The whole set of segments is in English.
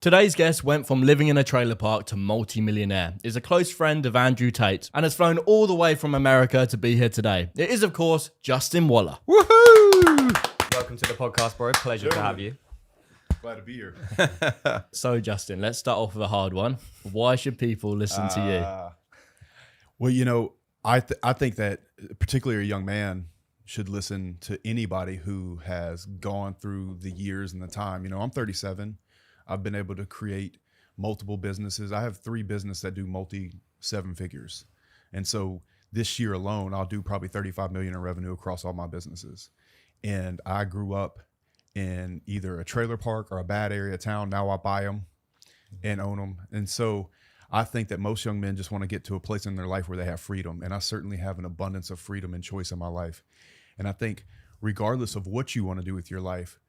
Today's guest went from living in a trailer park to multi-millionaire, is a close friend of Andrew Tate, and has flown all the way from America to be here today. It is, of course, Justin Waller. Woohoo! Welcome to the podcast, bro. Pleasure to have you. Glad to be here. So, Justin, let's start off with a hard one. Why should people listen to you? Well, you know, I think that particularly a young man should listen to anybody who has gone through the years and the time. You know, I'm 37. I've been able to create multiple businesses. I have 3 businesses that do multi-7 figures. And so this year alone, I'll do probably 35 million in revenue across all my businesses. And I grew up in either a trailer park or a bad area of town. Now I buy them and own them. And so I think that most young men just want to get to a place in their life where they have freedom. And I certainly have an abundance of freedom and choice in my life. And I think regardless of what you want to do with your life,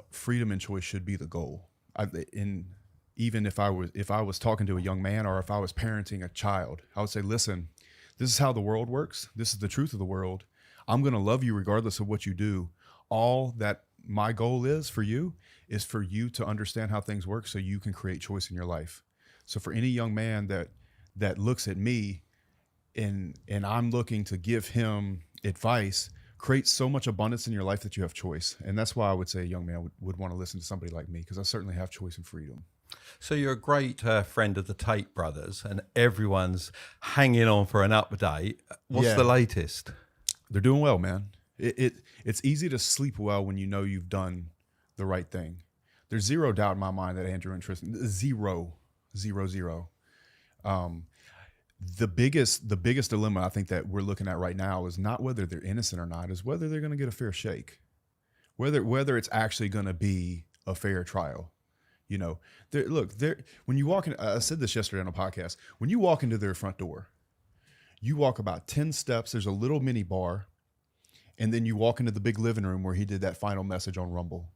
freedom and choice should be the goal. Even if I was talking to a young man or if I was parenting a child, I would say, listen, this is how the world works. This is the truth of the world. I'm going to love you regardless of what you do. All that my goal is for you to understand how things work so you can create choice in your life. So for any young man that looks at me and I'm looking to give him advice, create so much abundance in your life that you have choice. And that's why I would say a young man would want to listen to somebody like me, because I certainly have choice and freedom. So you're a great friend of the Tate brothers and everyone's hanging on for an update. What's the latest? They're doing well, man. It's easy to sleep well when you know you've done the right thing. There's zero doubt in my mind that Andrew and Tristan, zero. The biggest dilemma I think that we're looking at right now is not whether they're innocent or not, is whether they're going to get a fair shake, whether it's actually going to be a fair trial. You know, when you walk in, I said this yesterday on a podcast, when you walk into their front door, you walk about 10 steps, there's a little mini bar, and then you walk into the big living room where he did that final message on Rumble.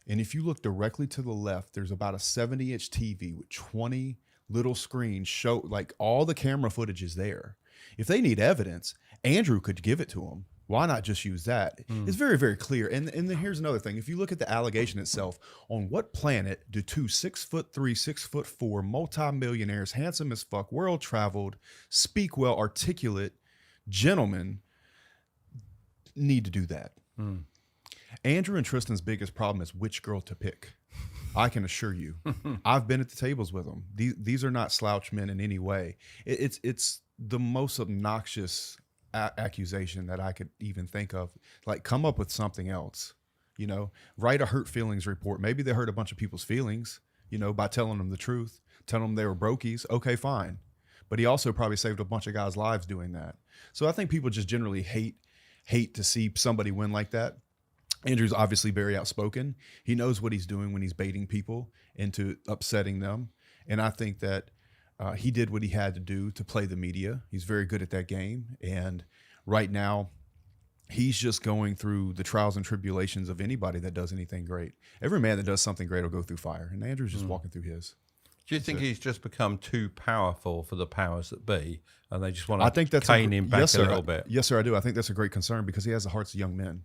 And if you look directly to the left, there's about a 70-inch TV with 20 little screens show, like all the camera footage is there. If they need evidence, Andrew could give it to them. Why not just use that? It's very, very clear. And then here's another thing. If you look at the allegation itself, on what planet do 2 6'3", 6'4", multi-millionaires, handsome as fuck, world traveled, speak well, articulate gentlemen need to do that? Andrew and Tristan's biggest problem is which girl to pick. I can assure you, I've been at the tables with them. These are not slouch men in any way. It's the most obnoxious accusation that I could even think of. Like, come up with something else, you know, write a hurt feelings report. Maybe they hurt a bunch of people's feelings, you know, by telling them the truth, telling them they were brokies. Okay, fine. But he also probably saved a bunch of guys' lives doing that. So I think people just generally hate to see somebody win like that. Andrew's obviously very outspoken. He knows what he's doing when he's baiting people into upsetting them. And I think that he did what he had to do to play the media. He's very good at that game. And right now, he's just going through the trials and tribulations of anybody that does anything great. Every man that does something great will go through fire. And Andrew's just walking through his. Do you think he's just become too powerful for the powers that be, and they just want to cane him back a little bit? Yes, sir, I do. I think that's a great concern because he has the hearts of young men.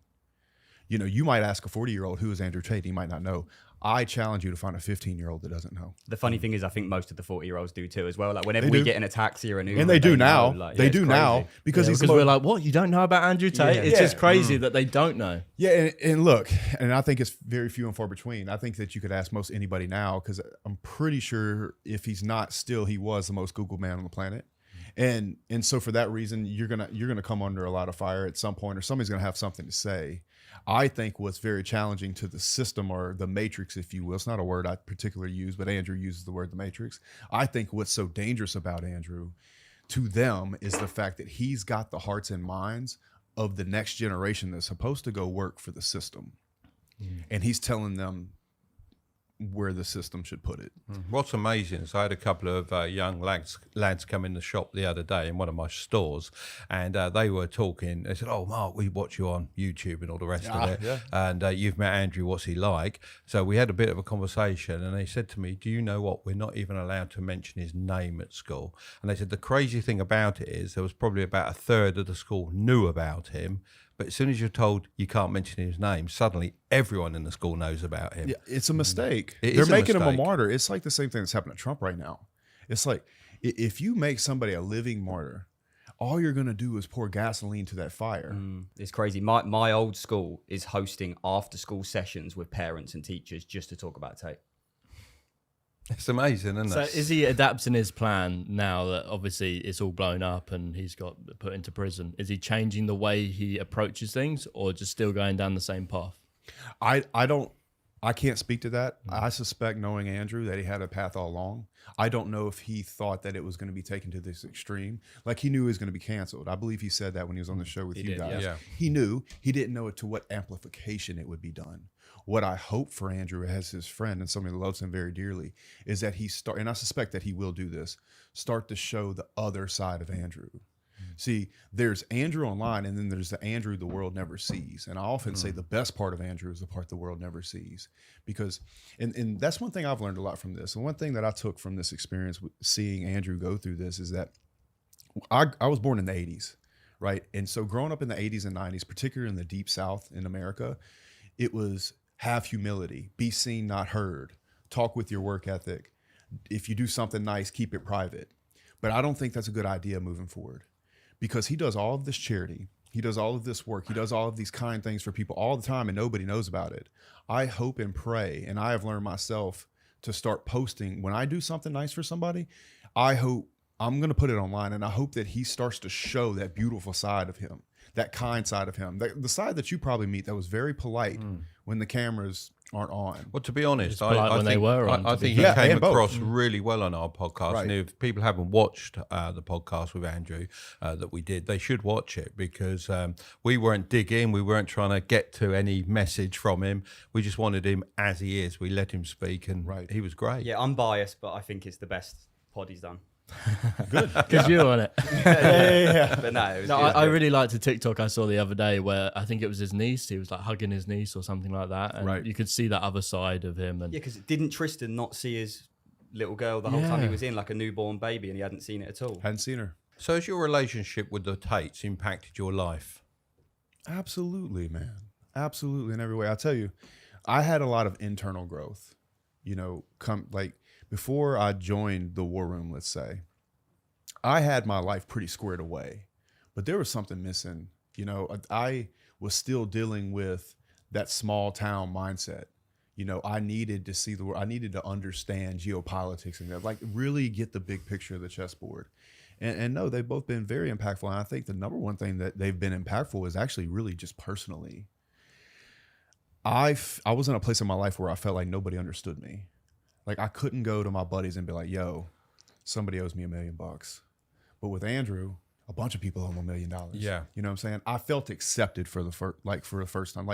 You know, you might ask a 40-year-old who is Andrew Tate. He might not know. I challenge you to find a 15-year-old that doesn't know. The funny thing is, I think most of the 40-year-olds do too as well. Like whenever we get in a taxi or an Uber, and they do now. Like, they do now because we're like, what? You don't know about Andrew Tate? Yeah. It's just crazy that they don't know. Yeah, and look, and I think it's very few and far between. I think that you could ask most anybody now because I'm pretty sure if he's not still, he was the most Googled man on the planet. And so for that reason, you're gonna come under a lot of fire at some point, or somebody's gonna have something to say. I think what's very challenging to the system, or the matrix, if you will, it's not a word I particularly use, but Andrew uses the word the matrix. I think what's so dangerous about Andrew to them is the fact that he's got the hearts and minds of the next generation that's supposed to go work for the system. And he's telling them where the system should put it. What's amazing is I had a couple of young lads come in the shop the other day in one of my stores, and they were talking. They said, "Oh, Mark, we watch you on YouTube and all the rest of it, and you've met Andrew. What's he like?" So we had a bit of a conversation, and they said to me, "Do you know what? We're not even allowed to mention his name at school." And they said the crazy thing about it is there was probably about a third of the school knew about him, But as soon as you're told you can't mention his name, suddenly everyone in the school knows about him. Yeah, it's a mistake. It They're is a making him a mistake. martyr. It's like the same thing that's happening to Trump right now. It's like if you make somebody a living martyr, all you're going to do is pour gasoline to that fire. It's crazy. My old school is hosting after school sessions with parents and teachers just to talk about Tate. It's amazing, isn't So it? is he adapting his plan now that obviously it's all blown up and he's got put into prison? Is he changing the way he approaches things or just still going down the same path? I can't speak to that. I suspect, knowing Andrew, that he had a path all along. I don't know if he thought that it was going to be taken to this extreme. Like, he knew he was going to be canceled. I believe he said that when he was on the show with you guys. yeah. He knew. He didn't know to what amplification it would be done. What I hope for Andrew as his friend and somebody that loves him very dearly is that he and I suspect that he will do this, start to show the other side of Andrew. See, there's Andrew online, and then there's the Andrew the world never sees. And I often say the best part of Andrew is the part the world never sees. Because, and that's one thing I've learned a lot from this. And one thing that I took from this experience with seeing Andrew go through this is that I was born in the 80s, right? And so growing up in the 80s and 90s, particularly in the deep South in America, it was have humility, be seen, not heard, talk with your work ethic. If you do something nice, keep it private. But I don't think that's a good idea moving forward. Because he does all of this charity, he does all of this work, he does all of these kind things for people all the time, and nobody knows about it. I hope and pray, and I have learned myself to start posting when I do something nice for somebody. I hope I'm going to put it online, and I hope that he starts to show that beautiful side of him, that kind side of him, the side that you probably meet that was very polite when the cameras aren't on. Well, to be honest, polite when they were on, I to be think he fair. came And both. across really well on our podcast. Right. And if people haven't watched the podcast with Andrew that we did, they should watch it because we weren't digging. We weren't trying to get to any message from him. We just wanted him as he is. We let him speak, and he was great. Yeah, I'm biased, but I think it's the best pod he's done. Good. Because you're on it. But no, it was, No, it was I good. really liked a TikTok I saw the other day where I think it was his niece. He was like hugging his niece or something like that. And Right. you could see that other side of him. And Yeah, because didn't Tristan not see his little girl the whole time he was in, like a newborn baby, and he hadn't seen it at all? Hadn't seen her. So has your relationship with the Tates impacted your life? Absolutely, man. Absolutely, in every way. I tell you, I had a lot of internal growth. You know, before I joined the war room, let's say, I had my life pretty squared away, but there was something missing. You know, I was still dealing with that small town mindset. You know, I needed to see the world. I needed to understand geopolitics and like really get the big picture of the chessboard. And no, they've both been very impactful. And I think the number one thing that they've been impactful is actually really just personally. I was in a place in my life where I felt like nobody understood me. Like I couldn't go to my buddies and be like, yo, somebody owes me $1 million. But with Andrew, a bunch of people owe him $1 million. Yeah. You know what I'm saying? I felt accepted for the first time. Like